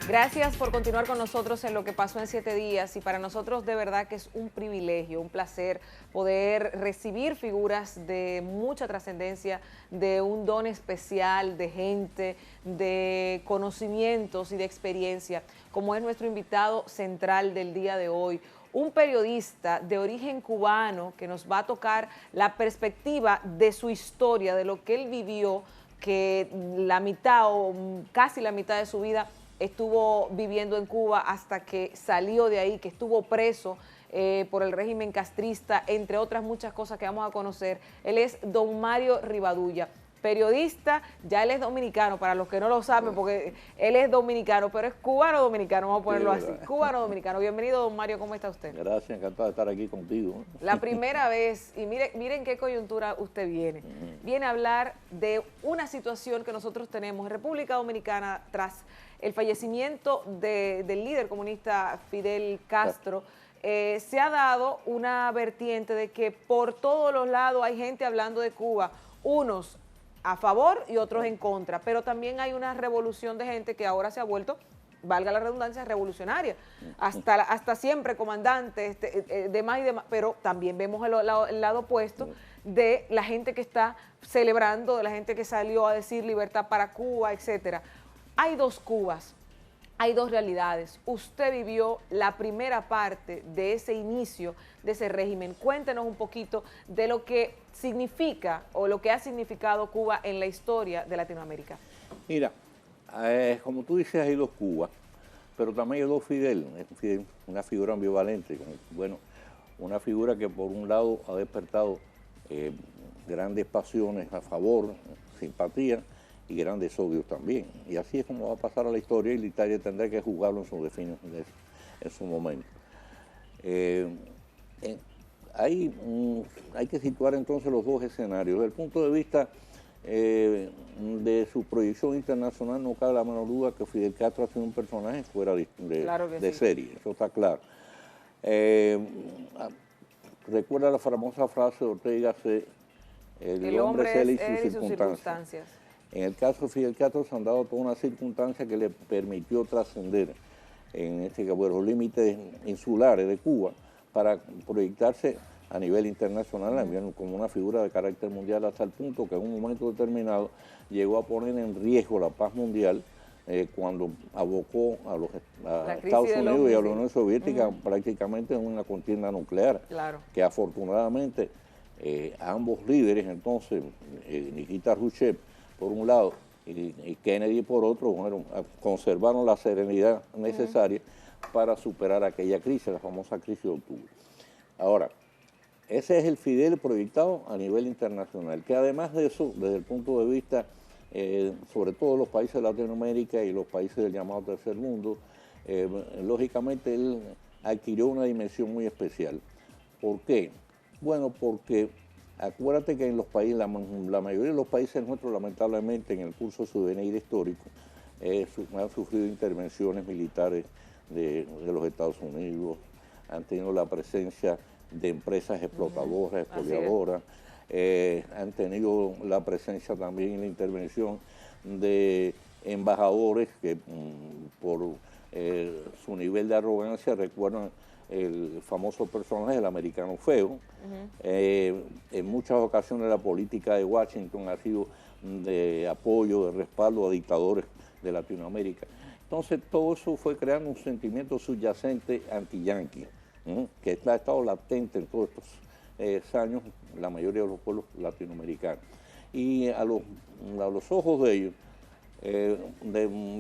Gracias por continuar con nosotros en Lo que pasó en 7 días, y para nosotros de verdad que es un privilegio, un placer poder recibir figuras de mucha trascendencia, de un don especial, de gente, de conocimientos y de experiencia, como es nuestro invitado central del día de hoy, un periodista de origen cubano que nos va a tocar la perspectiva de su historia, de lo que él vivió, que la mitad o casi la mitad de su vida estuvo viviendo en Cuba hasta que salió de ahí, que estuvo preso por el régimen castrista, entre otras muchas cosas que vamos a conocer. Él es don Mario Rivadulla, periodista. Ya él es dominicano, para los que no lo saben, porque él es dominicano, pero es cubano-dominicano, vamos a ponerlo así, cubano-dominicano. Bienvenido, don Mario, ¿cómo está usted? Gracias, encantado de estar aquí contigo. La primera vez, y miren qué coyuntura usted viene. Viene a hablar de una situación que nosotros tenemos en República Dominicana tras el fallecimiento del líder comunista Fidel Castro. Se ha dado una vertiente de que por todos los lados hay gente hablando de Cuba, unos a favor y otros en contra, pero también hay una revolución de gente que ahora se ha vuelto, valga la redundancia, revolucionaria, hasta siempre comandantes, demás y demás, pero también vemos el lado opuesto de la gente que está celebrando, de la gente que salió a decir libertad para Cuba, etcétera. Hay dos Cubas, hay dos realidades. Usted vivió la primera parte de ese inicio de ese régimen. Cuéntenos un poquito de lo que significa o lo que ha significado Cuba en la historia de Latinoamérica. Mira, como tú dices, hay dos Cubas, pero también hay dos Fidel, una figura ambivalente. Bueno, una figura que por un lado ha despertado grandes pasiones a favor, simpatía, y grandes odios también. Y así es como va a pasar a la historia, y la Italia tendrá que juzgarlo en su momento. Hay que situar entonces los dos escenarios. Desde el punto de vista de su proyección internacional, no cabe la menor duda que Fidel Castro ha sido un personaje fuera de serie, eso está claro. Recuerda la famosa frase de Ortega y Gasset, el hombre es él y sus circunstancias. En el caso de Fidel Castro se han dado toda una circunstancia que le permitió trascender en los límites insulares de Cuba para proyectarse a nivel internacional como una figura de carácter mundial, hasta el punto que en un momento determinado llegó a poner en riesgo la paz mundial cuando abocó a Estados Unidos y a la Unión Soviética prácticamente en una contienda nuclear, que afortunadamente ambos líderes entonces, Nikita Khrushchev por un lado y Kennedy por otro, bueno, conservaron la serenidad necesaria para superar aquella crisis, la famosa crisis de octubre. Ahora, ese es el Fidel proyectado a nivel internacional, que además de eso, desde el punto de vista, sobre todo los países de Latinoamérica y los países del llamado tercer mundo, lógicamente él adquirió una dimensión muy especial. ¿Por qué? Bueno, porque acuérdate que en los países, la mayoría de los países nuestros, lamentablemente, en el curso de su devenir histórico, han sufrido intervenciones militares de los Estados Unidos, han tenido la presencia de empresas explotadoras, expoliadoras, han tenido la presencia también en la intervención de embajadores que por su nivel de arrogancia recuerdan el famoso personaje, el americano feo. En muchas ocasiones la política de Washington ha sido de apoyo, de respaldo a dictadores de Latinoamérica. Entonces todo eso fue creando un sentimiento subyacente anti-yanqui, que ha estado latente en todos estos años, la mayoría de los pueblos latinoamericanos. Y a los ojos de ellos,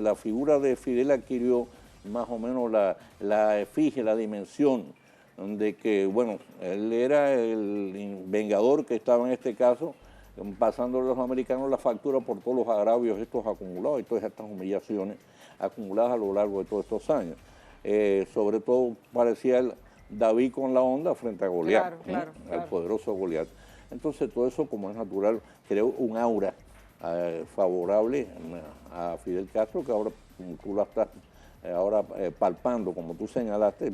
la figura de Fidel adquirió más o menos la efigie, la dimensión de que, bueno, él era el vengador que estaba en este caso, pasando a los americanos la factura por todos los agravios estos acumulados y todas estas humillaciones acumuladas a lo largo de todos estos años. Sobre todo parecía el David con la onda frente a Goliat, al poderoso Goliat. Entonces todo eso, como es natural, creó un aura favorable a Fidel Castro, que ahora tú la estás palpando, como tú señalaste,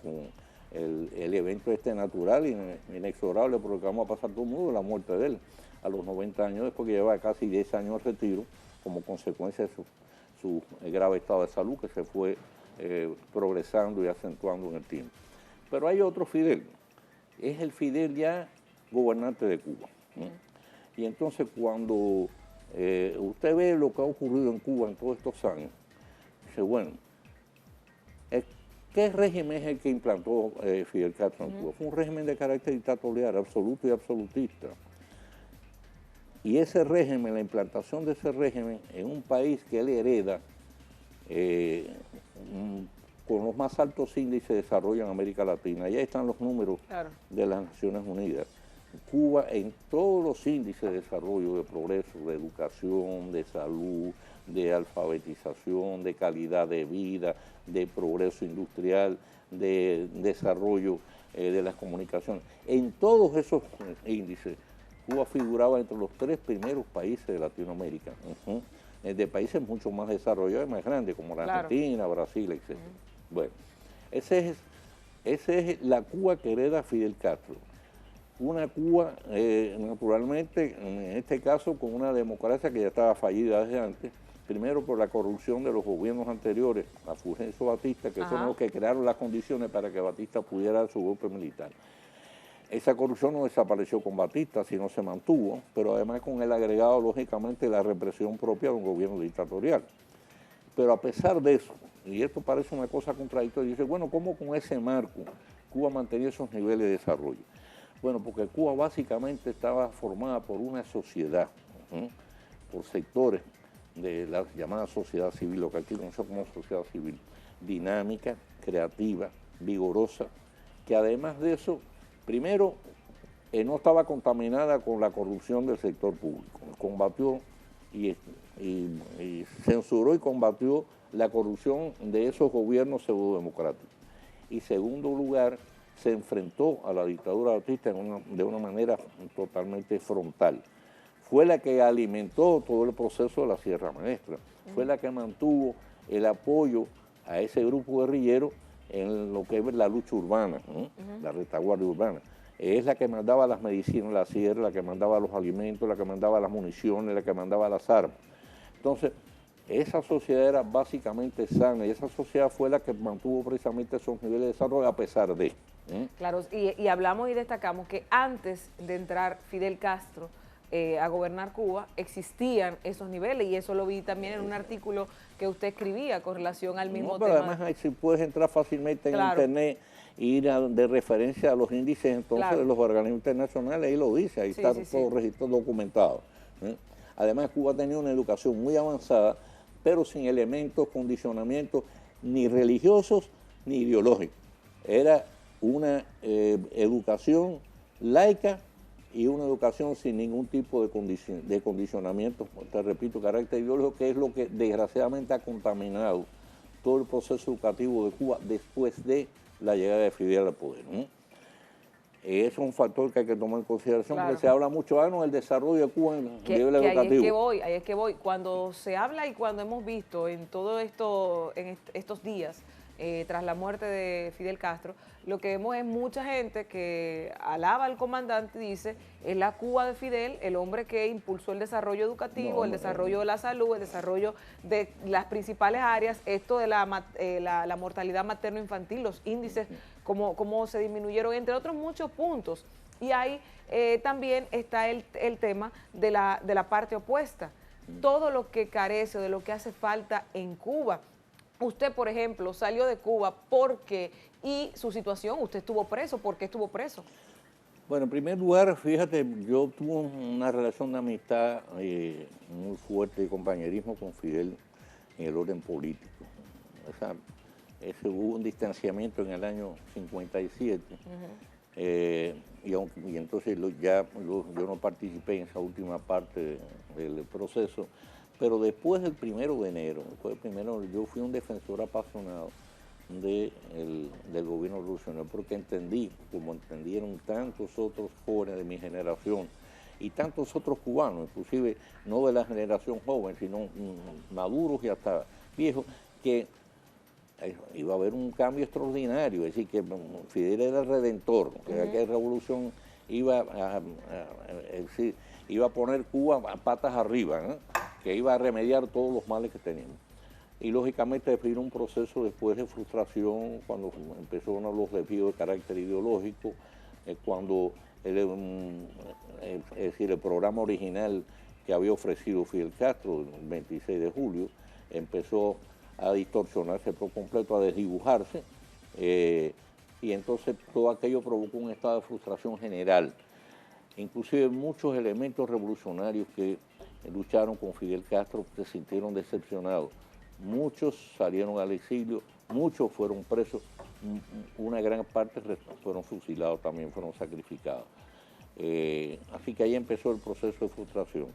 con el evento natural y inexorable, por lo que vamos a pasar todo el mundo, la muerte de él a los 90 años, después que lleva casi 10 años de retiro como consecuencia de su grave estado de salud que se fue progresando y acentuando en el tiempo. Pero hay otro Fidel, es el Fidel ya gobernante de Cuba. Y entonces cuando usted ve lo que ha ocurrido en Cuba en todos estos años, dice, bueno, ¿qué régimen es el que implantó Fidel Castro en Cuba? Fue un régimen de carácter dictatorial, absoluto y absolutista. Y ese régimen, la implantación de ese régimen en un país que él hereda con los más altos índices de desarrollo en América Latina, allá están los números de las Naciones Unidas. Cuba en todos los índices de desarrollo, de progreso, de educación, de salud, de alfabetización, de calidad de vida, de progreso industrial, de desarrollo de las comunicaciones. En todos esos índices, Cuba figuraba entre los 3 primeros países de Latinoamérica, de países mucho más desarrollados y más grandes, como la Argentina, Brasil, etc. Bueno, esa es la Cuba que hereda Fidel Castro. Una Cuba, naturalmente, en este caso, con una democracia que ya estaba fallida desde antes, primero por la corrupción de los gobiernos anteriores a Fulgencio Batista, que son los que crearon las condiciones para que Batista pudiera dar su golpe militar. Esa corrupción no desapareció con Batista, sino se mantuvo, pero además con el agregado, lógicamente, la represión propia de un gobierno dictatorial. Pero a pesar de eso, y esto parece una cosa contradictoria, dice, bueno, ¿cómo con ese marco Cuba mantenía esos niveles de desarrollo? Bueno, porque Cuba básicamente estaba formada por una sociedad, por sectores de la llamada sociedad civil, lo que aquí conocemos como sociedad civil, dinámica, creativa, vigorosa, que además de eso, primero, no estaba contaminada con la corrupción del sector público, combatió y censuró y combatió la corrupción de esos gobiernos pseudodemocráticos. Y segundo lugar, se enfrentó a la dictadura batista de una manera totalmente frontal. Fue la que alimentó todo el proceso de la Sierra Maestra, fue la que mantuvo el apoyo a ese grupo guerrillero en lo que es la lucha urbana, la retaguardia urbana. Es la que mandaba las medicinas en la sierra, la que mandaba los alimentos, la que mandaba las municiones, la que mandaba las armas. Entonces, esa sociedad era básicamente sana y esa sociedad fue la que mantuvo precisamente esos niveles de desarrollo a pesar de. Claro, y hablamos y destacamos que antes de entrar Fidel Castro a gobernar Cuba, existían esos niveles, y eso lo vi también en un artículo que usted escribía con relación al mismo tema. Pero además si puedes entrar fácilmente en internet, ir de referencia a los índices entonces de los organismos internacionales, ahí lo dice, ahí está todo registro documentado. Además, Cuba tenía una educación muy avanzada, pero sin elementos, condicionamientos ni religiosos ni ideológicos. Era una educación laica y una educación sin ningún tipo de condicionamiento, te repito, carácter ideológico, que es lo que desgraciadamente ha contaminado todo el proceso educativo de Cuba después de la llegada de Fidel al poder. Es un factor que hay que tomar en consideración, porque se habla mucho del desarrollo de Cuba en el nivel educativo. Ahí es que voy. Cuando se habla y cuando hemos visto en todo esto, estos días, tras la muerte de Fidel Castro, lo que vemos es mucha gente que alaba al comandante y dice, es la Cuba de Fidel, el hombre que impulsó el desarrollo educativo, el desarrollo de la salud, el desarrollo de las principales áreas, esto de la mortalidad materno-infantil, los índices, cómo se disminuyeron, entre otros muchos puntos. Y ahí también está el tema de la parte opuesta, todo lo que carece o de lo que hace falta en Cuba. Usted, por ejemplo, salió de Cuba porque, y su situación, usted estuvo preso, ¿por qué estuvo preso? Bueno, en primer lugar, fíjate, yo tuve una relación de amistad muy fuerte, de compañerismo con Fidel en el orden político. O sea, hubo un distanciamiento en el año 57, y entonces yo no participé en esa última parte del proceso. Pero después del 1 de enero, yo fui un defensor apasionado del gobierno revolucionario, porque entendí, como entendieron tantos otros jóvenes de mi generación y tantos otros cubanos, inclusive no de la generación joven, sino maduros y hasta viejos, que iba a haber un cambio extraordinario, es decir, que Fidel era el redentor, que aquella revolución iba a poner Cuba a patas arriba, que iba a remediar todos los males que teníamos. Y lógicamente vino un proceso después de frustración, cuando empezó uno de los desvíos de carácter ideológico, cuando es decir, el programa original que había ofrecido Fidel Castro el 26 de julio empezó a distorsionarse por completo, a desdibujarse, y entonces todo aquello provocó un estado de frustración general. Inclusive muchos elementos revolucionarios que lucharon con Fidel Castro se sintieron decepcionados. Muchos salieron al exilio, muchos fueron presos, una gran parte fueron fusilados también, fueron sacrificados. Así que ahí empezó el proceso de frustración.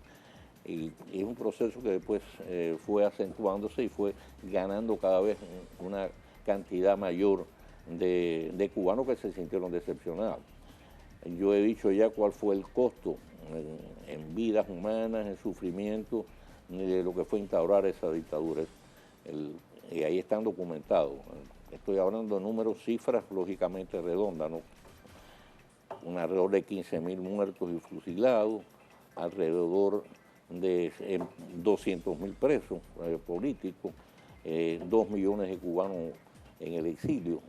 Y es un proceso que después fue acentuándose y fue ganando cada vez una cantidad mayor de cubanos que se sintieron decepcionados. Yo he dicho ya cuál fue el costo en vidas humanas, en sufrimiento, de lo que fue instaurar esa dictadura. Y ahí están documentados. Estoy hablando de números, cifras lógicamente redondas, ¿no? Alrededor de 15.000 muertos y fusilados, alrededor de 200.000 presos políticos, 2 millones de cubanos en el exilio,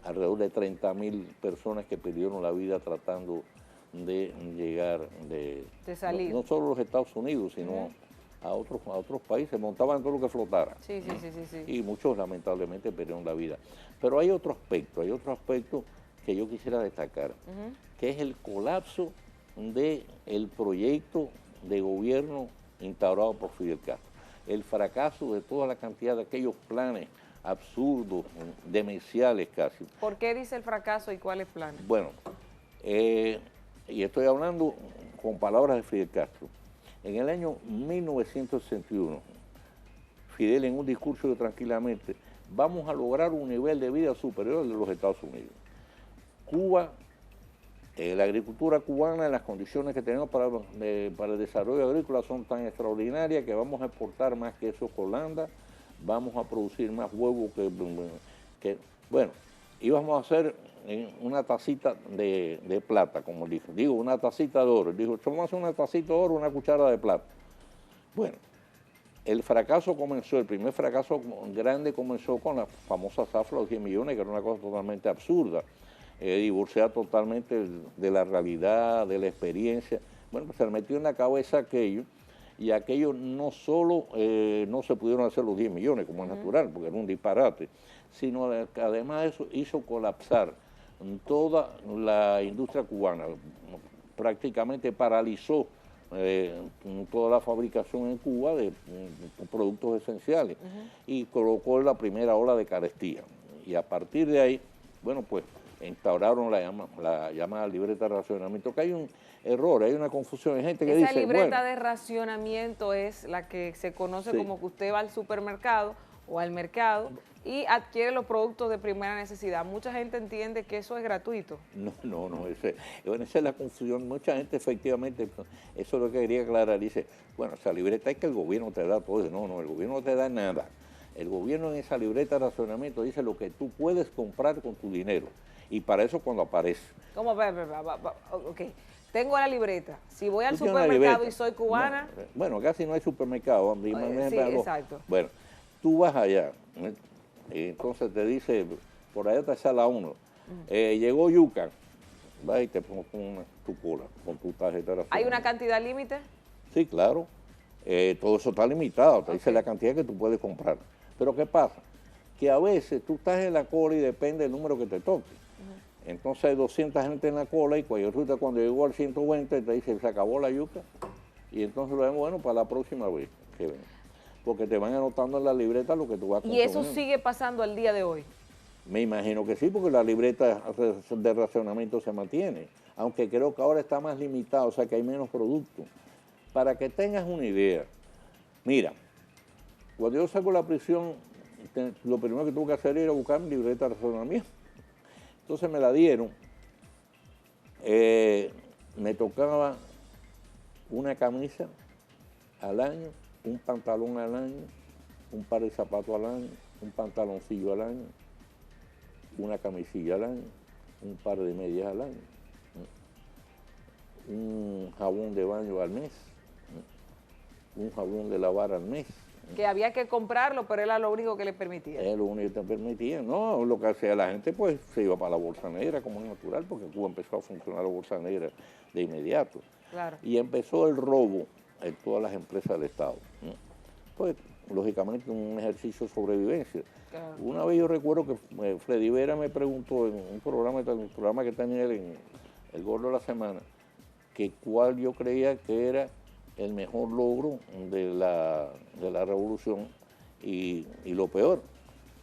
alrededor de 30.000 personas que perdieron la vida tratando de llegar, de salir. No solo a los Estados Unidos, sino a otros países, montaban todo lo que flotara. Sí. Y muchos lamentablemente perdieron la vida. Pero hay otro aspecto que yo quisiera destacar, que es el colapso del proyecto de gobierno instaurado por Fidel Castro. El fracaso de toda la cantidad de aquellos planes absurdos, demenciales casi. ¿Por qué dice el fracaso y cuáles planes? Bueno, y estoy hablando con palabras de Fidel Castro. En el año 1961, Fidel en un discurso de tranquilamente, vamos a lograr un nivel de vida superior al de los Estados Unidos. Cuba, la agricultura cubana, las condiciones que tenemos para el desarrollo agrícola son tan extraordinarias que vamos a exportar más queso que Holanda, vamos a producir más huevos que bueno, íbamos a hacer una tacita de plata, como digo, una tacita de oro. Dijo, vamos a hacer una tacita de oro, una cuchara de plata. Bueno, el fracaso comenzó, el primer fracaso grande comenzó con la famosa zafra de los 10 millones, que era una cosa totalmente absurda, divorciada totalmente de la realidad, de la experiencia. Bueno, pues se le metió en la cabeza aquello, y aquello no solo no se pudieron hacer los 10 millones, como es natural, porque era un disparate, sino que además eso hizo colapsar toda la industria cubana, prácticamente paralizó toda la fabricación en Cuba de productos esenciales y colocó la primera ola de carestía. Y a partir de ahí, bueno, pues instauraron la llamada libreta de racionamiento, que hay un error, hay una confusión, hay gente que dice... Esa libreta de racionamiento es la que se conoce como que usted va al supermercado o al mercado y adquiere los productos de primera necesidad. Mucha gente entiende que eso es gratuito. No, esa es la confusión. Mucha gente efectivamente, eso es lo que quería aclarar, dice, bueno, esa libreta es que el gobierno te da todo. No, el gobierno no te da nada. El gobierno en esa libreta de racionamiento dice lo que tú puedes comprar con tu dinero. Y para eso cuando aparece. ¿Cómo? Ok. Tengo la librita. Si voy al supermercado y soy cubana... No, bueno, casi no hay supermercado. Sí, exacto. Bueno, tú vas allá, y entonces te dice, por allá está esa la 1. Llegó yuca, vas y te pones tu cola con tu tarjeta de ¿Hay una cantidad límite? Sí, claro. Todo eso está limitado, te dice la cantidad que tú puedes comprar. Pero ¿qué pasa? Que a veces tú estás en la cola y depende del número que te toque. Entonces hay 200 gente en la cola y cuando llegó al 120 te dice, se acabó la yuca. Y entonces lo vemos, bueno, para la próxima vez que venga. Porque te van anotando en la libreta lo que tú vas a consumir. ¿Y eso sigue pasando al día de hoy? Me imagino que sí, porque la libreta de racionamiento se mantiene. Aunque creo que ahora está más limitado, o sea que hay menos productos. Para que tengas una idea, mira, cuando yo salgo de la prisión, lo primero que tuve que hacer era buscar mi libreta de racionamiento. Entonces me la dieron, me tocaba una camisa al año, un pantalón al año, un par de zapatos al año, un pantaloncillo al año, una camisilla al año, un par de medias al año, un jabón de baño al mes, un jabón de lavar al mes, Que había que comprarlo, pero era lo único que le permitía. Es lo único que te permitía. No, lo que hacía la gente, pues, se iba para la bolsa negra, como es natural, porque Cuba empezó a funcionar la bolsa negra de inmediato. Claro. Y empezó el robo en todas las empresas del Estado. Pues, lógicamente, un ejercicio de sobrevivencia. Claro. Una vez yo recuerdo que Freddy Vera me preguntó en un programa que tenía él en El Gordo de la Semana, que cuál yo creía que era el mejor logro de la revolución y lo peor.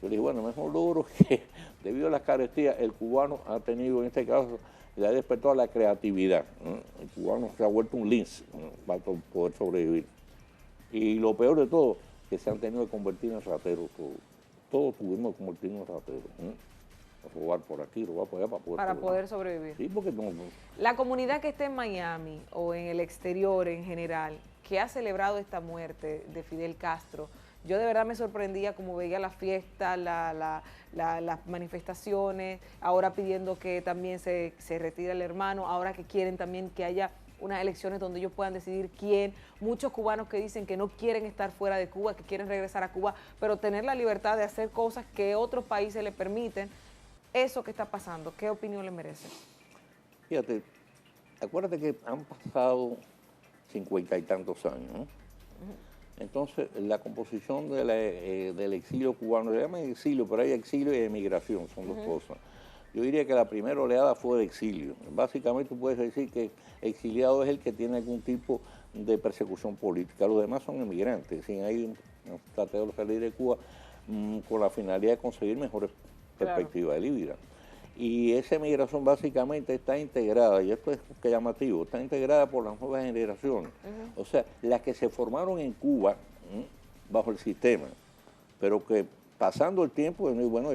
Yo le dije, bueno, el mejor logro es que debido a las carestías el cubano ha tenido, en este caso, le ha despertado la creatividad. El cubano se ha vuelto un lince para poder sobrevivir. Y lo peor de todo, que se han tenido que convertir en rateros todos. Todos tuvimos que convertirnos en rateros. Robar por aquí, robar por allá para poder sobrevivir. Sí, porque no. La comunidad que esté en Miami o en el exterior en general, que ha celebrado esta muerte de Fidel Castro, yo de verdad me sorprendía como veía la fiesta, las manifestaciones, ahora pidiendo que también se retire el hermano, ahora que quieren también que haya unas elecciones donde ellos puedan decidir quién, muchos cubanos que dicen que no quieren estar fuera de Cuba, que quieren regresar a Cuba, pero tener la libertad de hacer cosas que otros países le permiten. Eso que está pasando, ¿qué opinión le merece? Fíjate, acuérdate que han pasado 50 y tantos años, ¿no? Entonces, la composición del exilio cubano, le llaman exilio, pero hay exilio y emigración, son dos cosas. Yo diría que la primera oleada fue de exilio. Básicamente tú puedes decir que exiliado es el que tiene algún tipo de persecución política. Los demás son emigrantes. Si hay un tratado de salir de Cuba con la finalidad de conseguir mejores perspectivas de vida. Y esa emigración básicamente está integrada, y esto es que llamativo, está integrada por las nuevas generaciones. O sea, las que se formaron en Cuba bajo el sistema, pero que pasando el tiempo, bueno,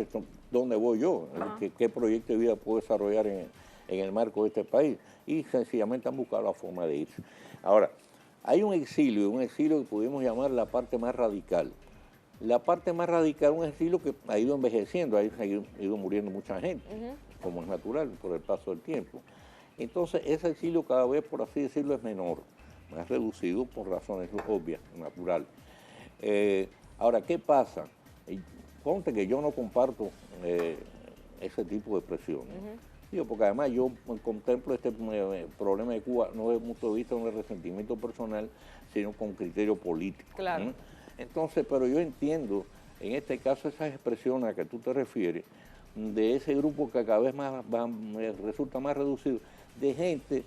¿dónde voy yo? ¿Qué proyecto de vida puedo desarrollar en el marco de este país? Y sencillamente han buscado la forma de irse. Ahora, hay un exilio que pudimos llamar la parte más radical. La parte más radical es un exilio que ha ido envejeciendo, ha ido muriendo mucha gente, como es natural, por el paso del tiempo. Entonces, ese exilio cada vez, por así decirlo, es menor, más reducido por razones obvias, naturales. Ahora, ¿qué pasa? Ponte que yo no comparto ese tipo de expresiones. Digo, porque además yo contemplo este problema de Cuba no desde el punto de vista de un resentimiento personal, sino con criterio político. Claro. Entonces, pero yo entiendo, en este caso, esas expresiones a que tú te refieres, de ese grupo que cada vez más resulta más reducido, de gente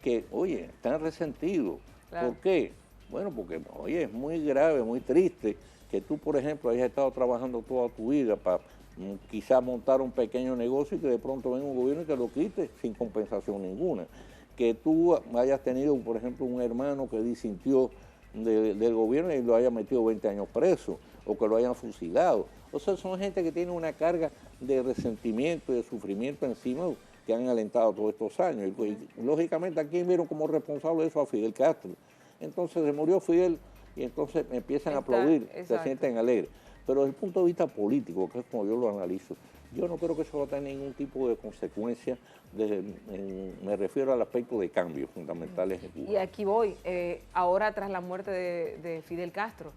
que, oye, están resentidos. Claro. ¿Por qué? Bueno, porque, oye, es muy grave, muy triste que tú, por ejemplo, hayas estado trabajando toda tu vida para quizás montar un pequeño negocio y que de pronto venga un gobierno y te lo quite sin compensación ninguna. Que tú hayas tenido, por ejemplo, un hermano que disintió del gobierno y lo haya metido 20 años preso, o que lo hayan fusilado. O sea, son gente que tiene una carga de resentimiento y de sufrimiento encima que han alentado todos estos años. Y lógicamente, aquí vieron como responsable de eso a Fidel Castro. Entonces se murió Fidel y entonces empiezan a aplaudir, se sienten alegres. Pero desde el punto de vista político, que es como yo lo analizo, yo no creo que eso va a tener ningún tipo de consecuencia, me refiero al aspecto de cambios fundamentales de Cuba. Y aquí voy, ahora tras la muerte de Fidel Castro,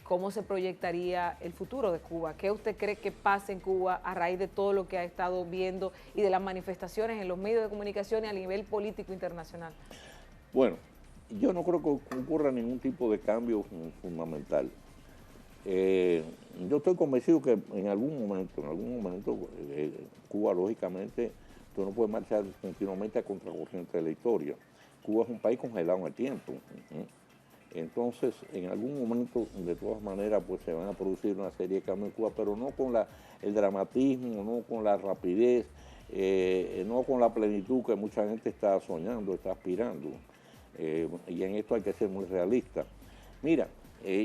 ¿cómo se proyectaría el futuro de Cuba? ¿Qué usted cree que pase en Cuba a raíz de todo lo que ha estado viendo y de las manifestaciones en los medios de comunicación y a nivel político internacional? Bueno, yo no creo que ocurra ningún tipo de cambio fundamental. Yo estoy convencido que en algún momento, Cuba, lógicamente, tú no puedes marchar continuamente a contracorriente de la historia. Cuba es un país congelado en el tiempo. Entonces, en algún momento, de todas maneras, pues se van a producir una serie de cambios en Cuba, pero no con el dramatismo, no con la rapidez, no con la plenitud que mucha gente está soñando, está aspirando. Y en esto hay que ser muy realista. Mira,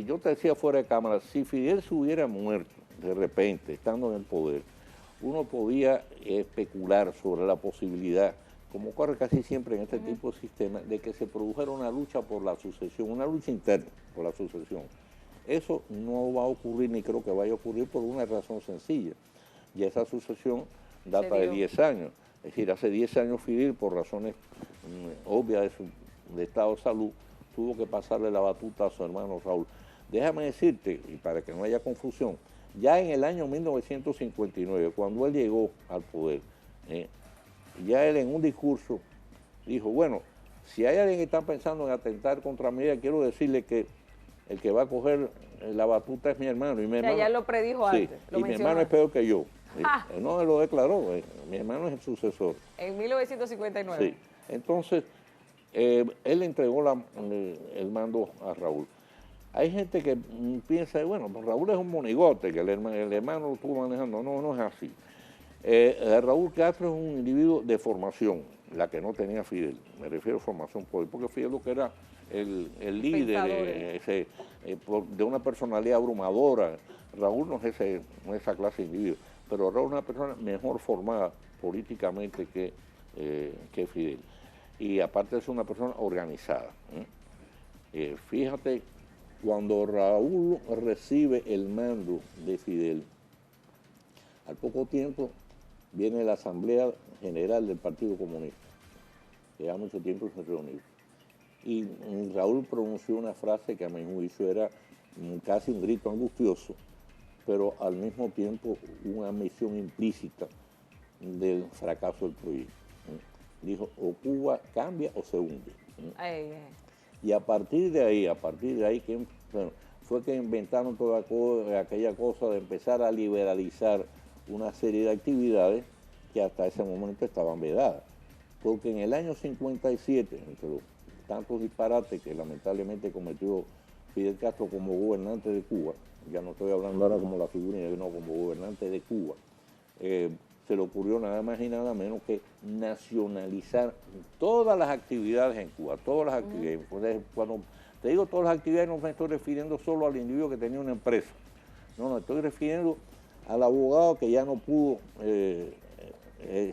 yo te decía fuera de cámara, si Fidel se hubiera muerto de repente, estando en el poder, uno podía especular sobre la posibilidad, como ocurre casi siempre en este tipo de sistemas, de que se produjera una lucha por la sucesión, una lucha interna por la sucesión. Eso no va a ocurrir, ni creo que vaya a ocurrir por una razón sencilla. Y esa sucesión data de 10 años. Es decir, hace 10 años Fidel, por razones obvias de estado de salud, tuvo que pasarle la batuta a su hermano Raúl. déjame decirte, y para que no haya confusión, ya en el año 1959, cuando él llegó al poder, ya él en un discurso dijo, bueno, si hay alguien que está pensando en atentar contra mí, quiero decirle que el que va a coger la batuta es mi hermano. Y mi hermano, ya lo predijo sí, antes. Y mi hermano es peor que yo. No lo declaró, mi hermano es el sucesor. En 1959. Sí, entonces él le entregó el mando a Raúl. Hay gente que piensa, bueno, pues Raúl es un monigote, que el hermano lo estuvo manejando. No, no es así. Raúl Castro es un individuo de formación, la que no tenía Fidel. Me refiero a formación porque Fidel lo que era el líder de una personalidad abrumadora. Raúl no es esa clase de individuo, pero Raúl es una persona mejor formada políticamente que Fidel. Y aparte es una persona organizada. Fíjate, cuando Raúl recibe el mando de Fidel, al poco tiempo viene la Asamblea General del Partido Comunista, que ya mucho tiempo se reunió. Y Raúl pronunció una frase que a mi juicio era casi un grito angustioso, pero al mismo tiempo una admisión implícita del fracaso del proyecto. Dijo, o Cuba cambia o se hunde. Y a partir de ahí, fue que inventaron toda aquella cosa de empezar a liberalizar una serie de actividades que hasta ese momento estaban vedadas. Porque en el año 57, entre los tantos disparates que lamentablemente cometió Fidel Castro como gobernante de Cuba, ya no estoy hablando ahora como la figura, no, como gobernante de Cuba, se le ocurrió nada más y nada menos que nacionalizar todas las actividades en Cuba, todas las actividades. Cuando te digo todas las actividades, no me estoy refiriendo solo al individuo que tenía una empresa, no, me estoy refiriendo al abogado que ya no pudo,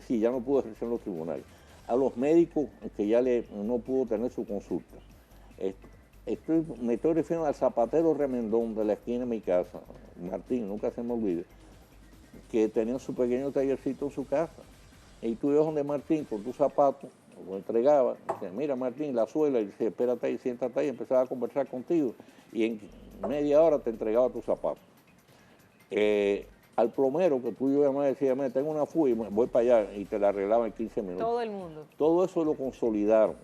ya no pudo ejercer en los tribunales, a los médicos que ya no pudo tener su consulta. Me estoy refiriendo al zapatero remendón de la esquina de mi casa, Martín, nunca se me olvide, que tenía su pequeño tallercito en su casa. Y tú ibas donde Martín con tu zapato, lo entregaba, dice, mira Martín, la suela, y dice, espérate ahí, siéntate ahí, y empezaba a conversar contigo, y en media hora te entregaba tu zapato. Al plomero que tú llamabas y decías, tengo una fuga y voy para allá, y te la arreglaba en 15 minutos. Todo el mundo. Todo eso lo consolidaron.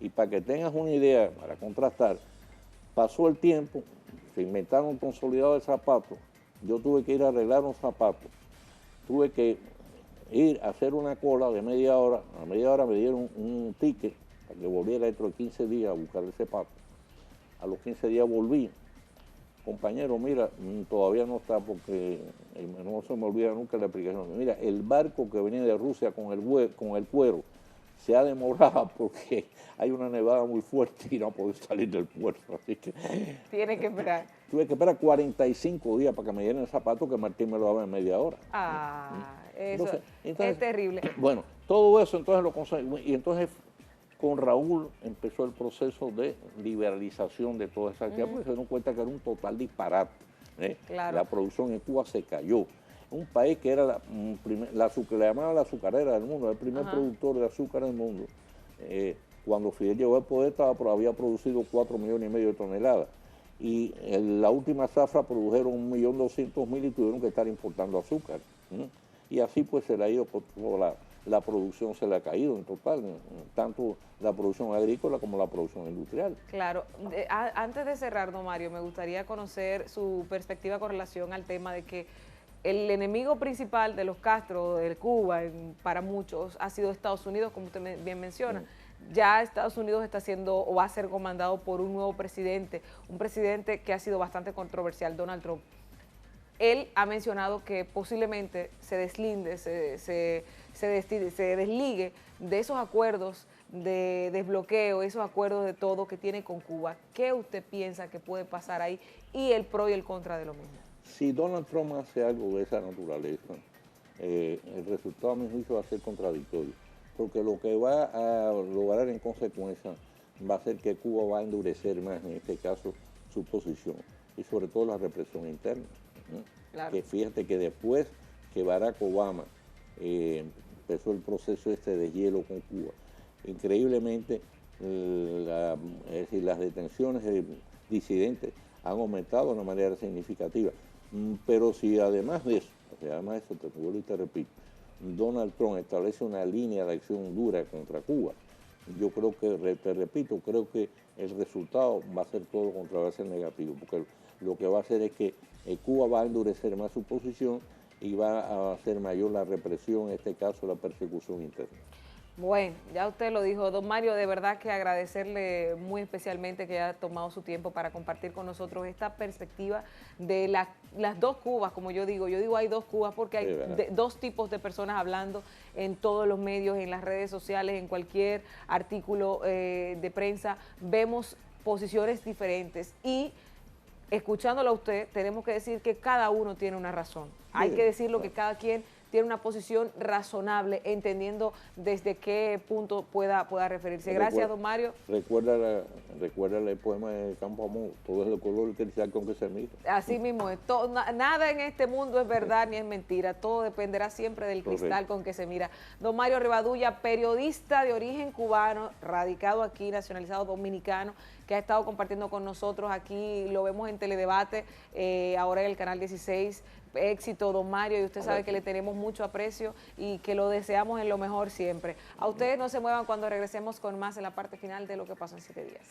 Y para que tengas una idea, para contrastar, pasó el tiempo, se inventaron un consolidado de zapatos, yo tuve que ir a arreglar un zapato, tuve que ir a hacer una cola de media hora, a media hora me dieron un ticket para que volviera dentro de 15 días a buscar el zapato. A los 15 días volví. Compañero, mira, todavía no está porque no se me olvida nunca la aplicación. Mira, el barco que venía de Rusia con el cuero se ha demorado porque hay una nevada muy fuerte y no ha podido salir del puerto. Así que tiene que esperar. Tuve que esperar 45 días para que me dieran el zapato que Martín me lo daba en media hora. Eso es terrible. Bueno, todo eso entonces lo conseguimos. Y entonces con Raúl empezó el proceso de liberalización de toda esa actividad, porque se dieron cuenta que era un total disparate. Claro. La producción en Cuba se cayó. Un país que era le llamaban la azucarera del mundo, el primer productor de azúcar del mundo. Cuando Fidel llegó al poder había producido 4,5 millones de toneladas. Y en la última zafra produjeron 1.200.000 y tuvieron que estar importando azúcar. Y así pues se le ha ido, la producción se le ha caído en total, tanto la producción agrícola como la producción industrial. Claro. Antes de cerrar, don Mario, me gustaría conocer su perspectiva con relación al tema de que el enemigo principal de los Castro, de Cuba, para muchos, ha sido Estados Unidos, como usted bien menciona. Ya Estados Unidos está siendo o va a ser comandado por un nuevo presidente, un presidente que ha sido bastante controversial, Donald Trump. Él ha mencionado que posiblemente se deslinde, se desligue de esos acuerdos de desbloqueo, esos acuerdos de todo que tiene con Cuba. ¿Qué usted piensa que puede pasar ahí y el pro y el contra de lo mismo? Si Donald Trump hace algo de esa naturaleza, el resultado a mi juicio va a ser contradictorio, porque lo que va a lograr en consecuencia va a ser que Cuba va a endurecer más, en este caso, su posición, y sobre todo la represión interna. Claro. Que fíjate que después que Barack Obama empezó el proceso de deshielo con Cuba, increíblemente las detenciones de disidentes han aumentado de una manera significativa. Pero si además de eso, te vuelvo y te repito, Donald Trump establece una línea de acción dura contra Cuba, yo creo que, te repito, creo que el resultado va a ser todo contra, va a ser negativo, porque lo que va a hacer es que Cuba va a endurecer más su posición y va a hacer mayor la represión, en este caso la persecución interna. Bueno, ya usted lo dijo, don Mario, de verdad que agradecerle muy especialmente que haya tomado su tiempo para compartir con nosotros esta perspectiva de las dos Cubas, como yo digo hay dos Cubas porque hay dos tipos de personas hablando en todos los medios, en las redes sociales, en cualquier artículo de prensa, vemos posiciones diferentes y escuchándolo a usted tenemos que decir que cada uno tiene una razón, hay que decirlo que cada quien tiene una posición razonable, entendiendo desde qué punto pueda referirse. Gracias, don Mario. Recuerda el poema de Campo Amor, todo es de color cristal con que se mira. Así mismo es, nada en este mundo es verdad ni es mentira, todo dependerá siempre del cristal con que se mira. Don Mario Rivadulla, periodista de origen cubano, radicado aquí, nacionalizado dominicano, que ha estado compartiendo con nosotros aquí, lo vemos en Teledebate, ahora en el Canal 16, éxito, don Mario, y usted sabe que le tenemos mucho aprecio y que lo deseamos en lo mejor siempre. A ustedes no se muevan cuando regresemos con más en la parte final de Lo que pasó en 7 días.